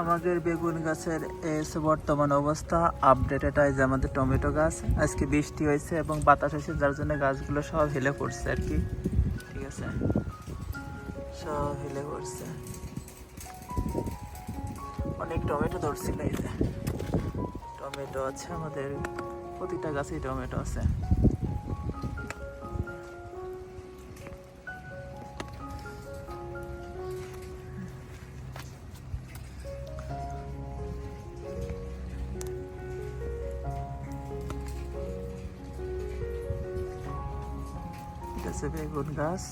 আমাদের বেগুন গাছের এসে বর্তমান অবস্থা আপডেটেড যে আমাদের টমেটো গাছ আজকে বৃষ্টি হয়েছে এবং বাতাস হয়েছে, যার জন্য গাছগুলো সব হেলে পড়ছে আর কি। ঠিক আছে, সব হেলে পড়ছে। অনেক টমেটো ধরছিল, এই যে টমেটো আছে আমাদের, প্রতিটা গাছেই টমেটো আছে। বেগুন গাছ,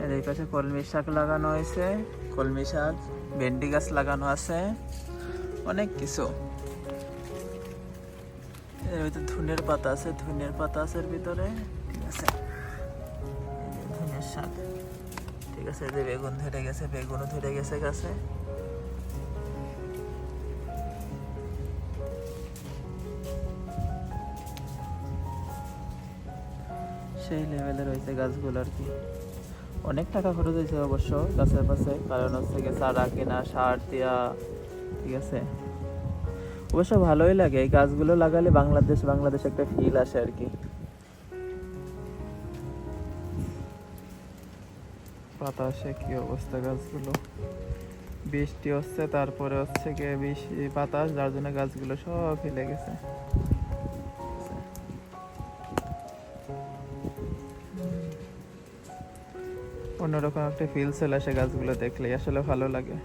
এর এই পাশে কলমি শাক লাগানো হয়েছে, কলমি শাক, ভেন্ডি গাছ লাগানো আছে, অনেক কিছু। এর ভিতরে ধনের পাতা আছে, ধনের পাতা আছে এর ভিতরে। ঠিক আছে, ধনের শাক। ঠিক আছে, যে বেগুন ধরে গেছে, বেগুনও ধরে গেছে গাছে। সেই লেভেলে রয়েছে গাছগুলো আর কি। অনেক টাকা খরচ হয়েছে অবশ্য গাছের পাশে, কারণ হচ্ছে গিয়ে চারা কেনা, সার দেওয়া। ঠিক আছে, অবশ্য ভালোই লাগে এই গাছগুলো লাগালে, বাংলাদেশ একটা ফিল আসে আর কি। বাতাসে কি অবস্থা গাছগুলো, বৃষ্টি হচ্ছে, তারপরে হচ্ছে গিয়ে বৃষ্টি বাতাস, যার জন্য গাছগুলো সব ফেলে গেছে। অন্যরকম একটা ফিল চলে আসে গাছগুলো দেখলেই, আসলে ভালো লাগে।